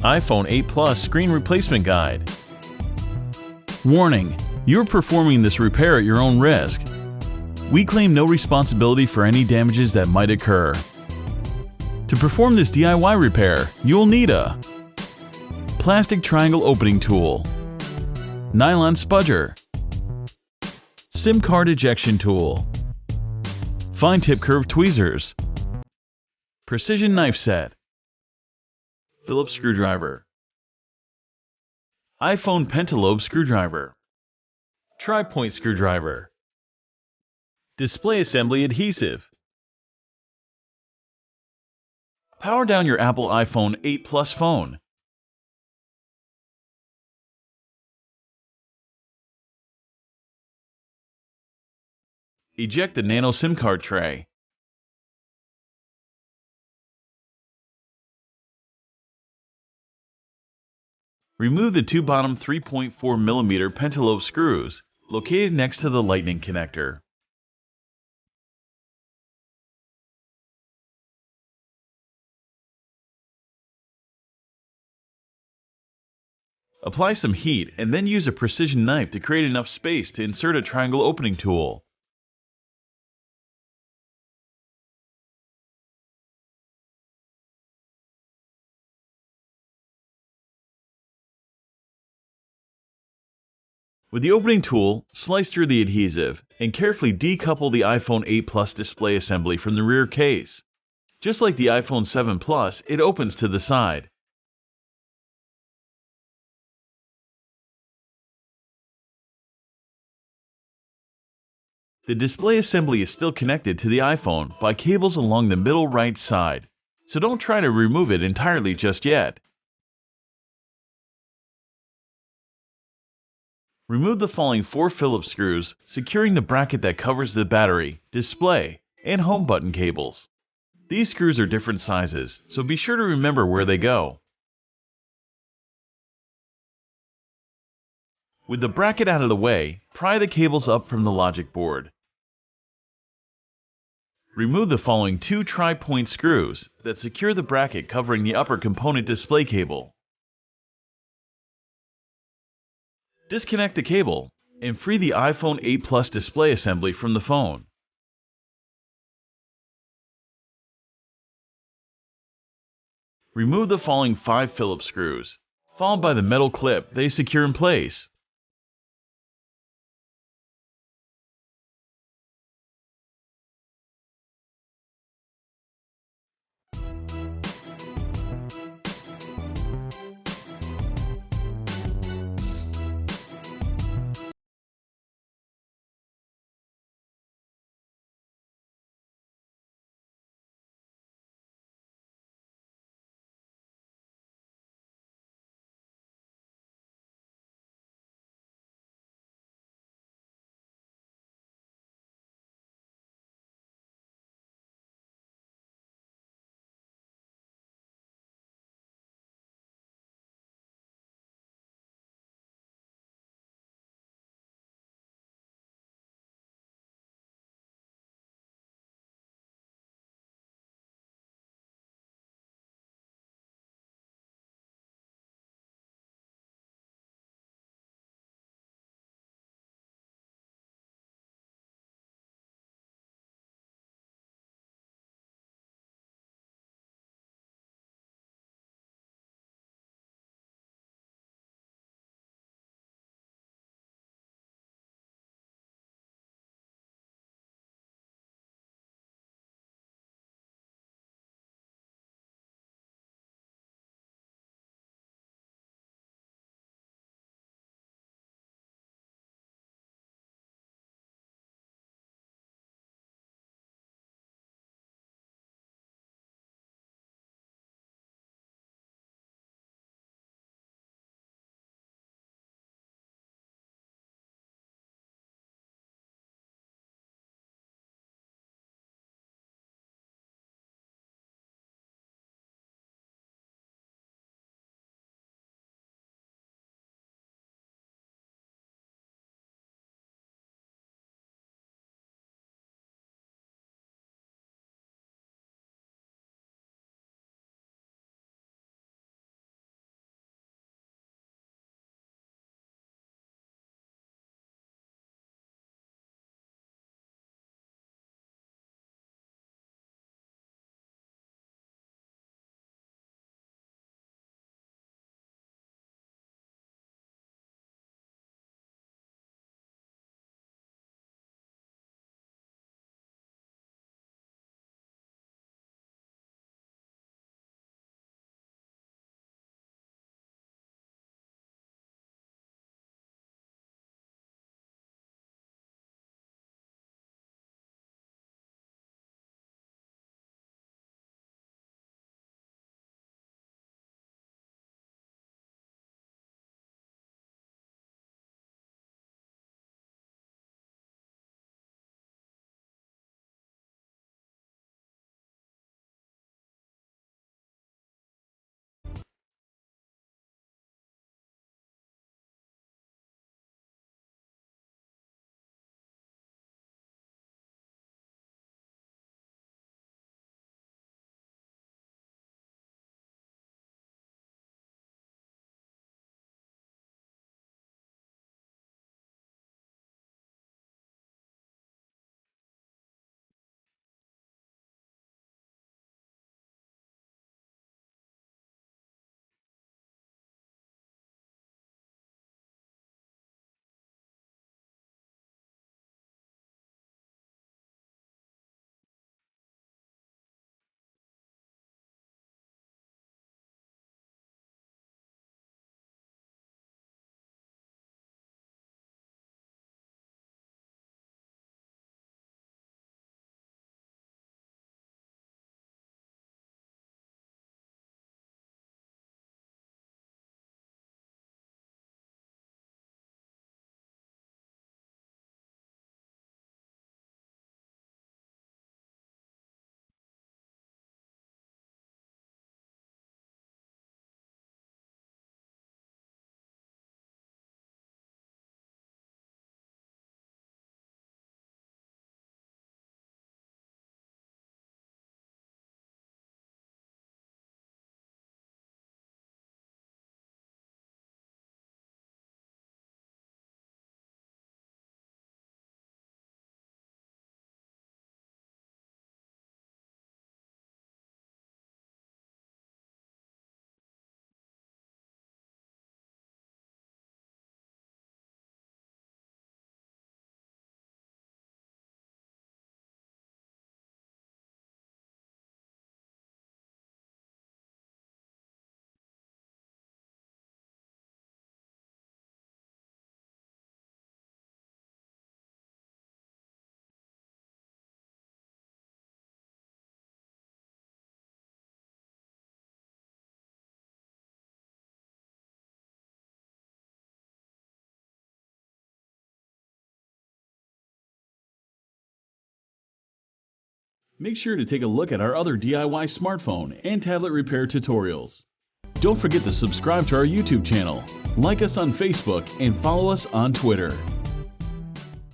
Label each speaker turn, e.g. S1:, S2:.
S1: iPhone 8 Plus Screen Replacement Guide. Warning: you're performing this repair at your own risk. We claim no responsibility for any damages that might occur. To perform this DIY repair, you'll need a plastic triangle opening tool, nylon spudger, SIM card ejection tool, fine tip curved tweezers, precision knife set, Phillips screwdriver, iPhone pentalobe screwdriver, tri-point screwdriver, display assembly adhesive. Power down your Apple iPhone 8 Plus phone. Eject the nano SIM card tray. Remove the two bottom 3.4mm pentalobe screws located next to the lightning connector. Apply some heat and then use a precision knife to create enough space to insert a triangle opening tool. With the opening tool, slice through the adhesive and carefully decouple the iPhone 8 Plus display assembly from the rear case. Just like the iPhone 7 Plus, it opens to the side. The display assembly is still connected to the iPhone by cables along the middle right side, so don't try to remove it entirely just yet. Remove the following 4 Phillips screws, securing the bracket that covers the battery, display, and home button cables. These screws are different sizes, so be sure to remember where they go. With the bracket out of the way, pry the cables up from the logic board. Remove the following 2 tri-point screws that secure the bracket covering the upper component display cable. Disconnect the cable and free the iPhone 8 Plus display assembly from the phone. Remove the following 5 Phillips screws, followed by the metal clip they secure in place. Make sure to take a look at our other DIY smartphone and tablet repair tutorials. Don't forget to subscribe to our YouTube channel, like us on Facebook, and follow us on Twitter.